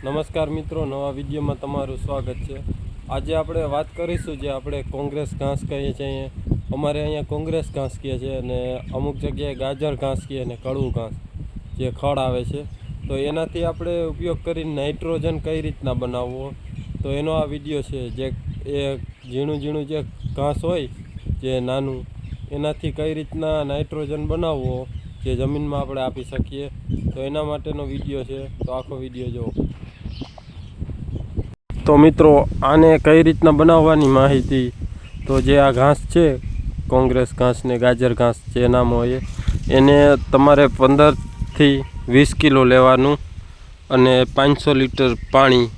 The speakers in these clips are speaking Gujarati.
નમસ્કાર મિત્રો, નવા વિડીયોમાં તમારું સ્વાગત છે। આજે આપણે વાત કરીશું જે આપણે કોંગ્રેસ ઘાસ કહીએ છીએ। અમારે અહીંયા કોંગ્રેસ ઘાસ કહે છે અને અમુક જગ્યાએ ગાજર ઘાસ કહે અને કડવું ઘાસ જે ખડ આવે છે, તો એનાથી આપણે ઉપયોગ કરીને નાઇટ્રોજન કઈ રીતના બનાવવો, તો એનો આ વિડીયો છે। જે એ ઝીણું ઝીણું જે ઘાસ હોય જે નાનું, એનાથી કઈ રીતના નાઇટ્રોજન બનાવવો જે જમીનમાં આપણે આપી શકીએ, તો એના માટેનો વિડીયો છે। તો આખો વિડીયો જુઓ। તો મિત્રો, આને કઈ રીતના બનાવવાની માહિતી, તો જે આ ઘાસ છે કોંગ્રેસ ઘાસ ને ગાજર ઘાસ જે નામ હોય, એને તમારે 15 થી 20 કિલો લેવાનું અને 500 લીટર પાણી।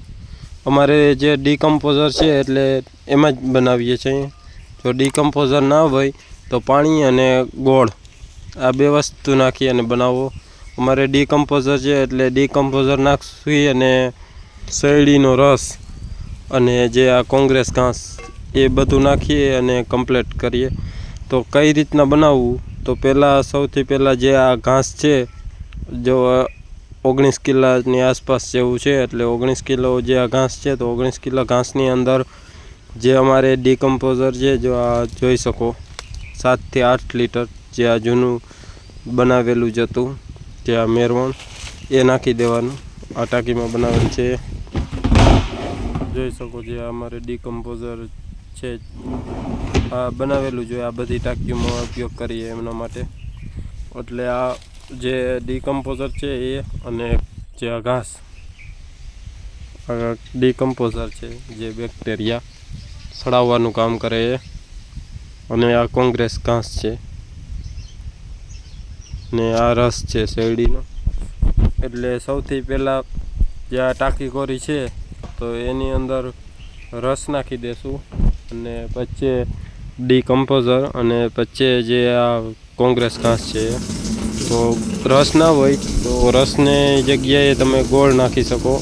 અમારે જે ડીકમ્પોઝર છે એટલે એમાં જ બનાવીએ છીએ। જો ડીકમ્પોઝર ના હોય તો પાણી અને ગોળ આ બે વસ્તુ નાખી અને બનાવો। અમારે ડીકમ્પોઝર છે એટલે ડીકમ્પોઝર નાખવી અને શેરડીનો રસ અને જે આ કોંગ્રેસ ઘાસ એ બધું નાખીએ અને કમ્પ્લીટ કરીએ। તો કઈ રીતના બનાવવું, તો સૌથી પહેલાં જે આ ઘાસ છે, જો 19 કિલોની આસપાસ જેવું છે, એટલે 19 કિલો જે આ ઘાસ છે, તો 19 કિલો ઘાસની અંદર જે અમારે ડીકમ્પોઝર છે, જો આ જોઈ શકો 7 થી 8 લીટર જે આ જૂનું બનાવેલું જ હતું, જે આ મેરવણ એ નાખી દેવાનું। આ ટાંકીમાં બનાવેલ છે, જોઈ શકો છો। અમારે ડીકમ્પોઝર છે આ બનાવેલું જોઈએ, આ બધી ટાંકીઓમાં ઉપયોગ કરીએ એમના માટે। એટલે આ જે ડીકમ્પોઝર છે એ અને જે આ ઘાસ, આ ડીકમ્પોઝર છે જે બેક્ટેરિયા સડાવવાનું કામ કરે છે, અને આ કોંગ્રેસ ઘાસ છે ને આ રસ છે શેરડીનો। એટલે સૌથી પહેલાં જે આ ટાંકી કોરી છે તો એની અંદર રસ નાખી દેશું, અને પછી ડીકમ્પોઝર, અને પછી જે આ કોંગ્રેસ ઘાસ છે। તો રસ ના હોય તો રસની જગ્યાએ તમે ગોળ નાખી શકો,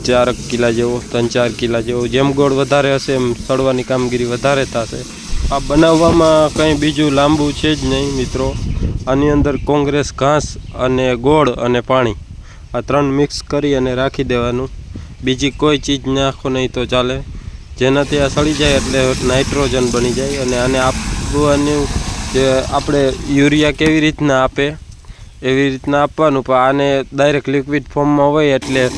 4 કિલા જેવો, 3-4 કિલા જેવો। જેમ ગોળ વધારે હશે એમ સડવાની કામગીરી વધારે થશે। આ બનાવવામાં કંઈ બીજું લાંબુ છે જ નહીં મિત્રો। આની અંદર કોંગ્રેસ ઘાસ અને ગોળ અને પાણી આ 3 મિક્સ કરી અને રાખી દેવાનું। બીજી કોઈ ચીજ નાખો નહીં તો ચાલે, જેનાથી આ સળી જાય એટલે નાઇટ્રોજન બની જાય। અને આને આપવાનું જે આપણે યુરિયા કેવી રીતના આપે એવી રીતના આપવાનું, પણ આને ડાયરેક્ટ લિક્વિડ ફોર્મમાં હોય એટલે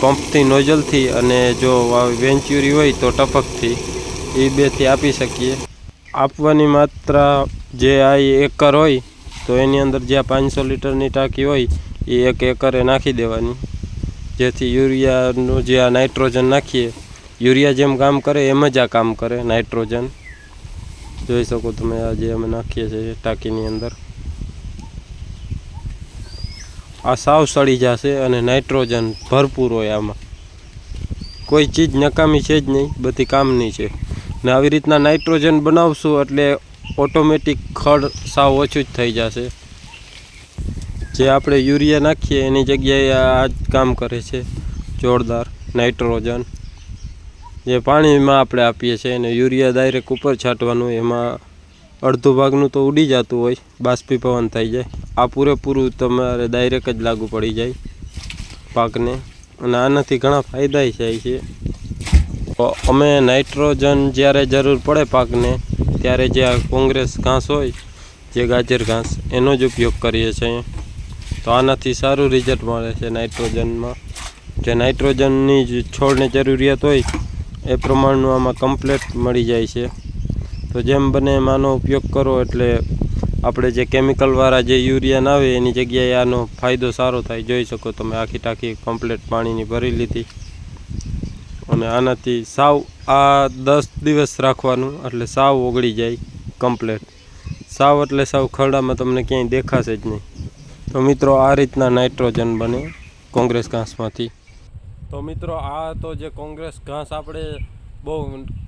પંપથી, નોઝલથી, અને જો વેંચ્યુરી હોય તો ટપકથી, એ બેથી આપી શકીએ। આપવાની માત્રા જે આ એકર હોય તો એની અંદર જે 500 લીટરની ટાંકી હોય એ 1 એકરે નાખી દેવાની, જેથી યુરિયાનું જે આ નાઇટ્રોજન નાખીએ, યુરિયા જેમ કામ કરે એમ જ આ કામ કરે નાઇટ્રોજન। જોઈ શકો તમે, આ જે અમે નાખીએ છીએ ટાંકીની અંદર, આ સાવ સડી જશે અને નાઇટ્રોજન ભરપૂર હોય। આમાં કોઈ ચીજ નકામી છે જ નહીં, બધી કામની છે। ને આવી રીતના નાઇટ્રોજન બનાવશું એટલે ઓટોમેટિક ખડ સાવ ઓછું જ થઈ જશે। જે આપણે યુરિયા નાખીએ એની જગ્યાએ આ જ કામ કરે છે જોરદાર નાઇટ્રોજન, જે પાણીમાં આપણે આપીએ છીએ। અને યુરિયા ડાયરેક્ટ ઉપર છાંટવાનું, એમાં અડધું ભાગનું તો ઉડી જતું હોય, બાષ્પીભવન થઈ જાય। આ પૂરેપૂરું તમારે ડાયરેક્ટ જ લાગુ પડી જાય પાકને, અને આનાથી ઘણા ફાયદા થાય છે। તો અમે નાઇટ્રોજન જ્યારે જરૂર પડે પાકને, ત્યારે જે આ કોંગ્રેસ ઘાસ હોય, જે ગાજર ઘાસ, એનો જ ઉપયોગ કરીએ છીએ। તો આનાથી સારું રિઝલ્ટ મળે છે નાઇટ્રોજનમાં। જે નાઇટ્રોજનની છોડને જરૂરિયાત હોય એ પ્રમાણનું આમાં કમ્પ્લેટ મળી જાય છે। તો જેમ બને એમ આનો ઉપયોગ કરો, એટલે આપણે જે કેમિકલવાળા જે યુરિયા ના આવે એની જગ્યાએ આનો ફાયદો સારો થાય। જોઈ શકો તમે, આખી ટાંકી કમ્પ્લેટ પાણીની ભરી લીધી, અને આનાથી સાવ આ 10 દિવસ રાખવાનું એટલે સાવ ઓગળી જાય કમ્પ્લેટ। સાવ એટલે સાવ ખરડામાં તમને ક્યાંય દેખાશે જ નહીં। તો મિત્રો, આ રીતના નાઇટ્રોજન બને કોંગ્રેસ ઘાસમાંથી। તો મિત્રો, આ તો જે કોંગ્રેસ ઘાસ આપણે બહુ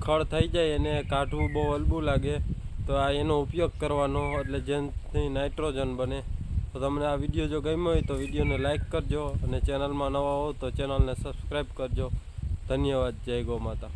ખડ થઈ જાય અને કાઢવું બહુ અલબું લાગે, તો આ એનો ઉપયોગ કરવાનો, એટલે જેનાથી નાઇટ્રોજન બને। તો તમને આ વિડીયો જો ગમ્યો હોય તો વિડીયોને લાઇક કરજો, અને ચેનલમાં નવા હો તો ચેનલને સબસ્ક્રાઈબ કરજો। ધન્યવાદ। જય ગૌ માતા।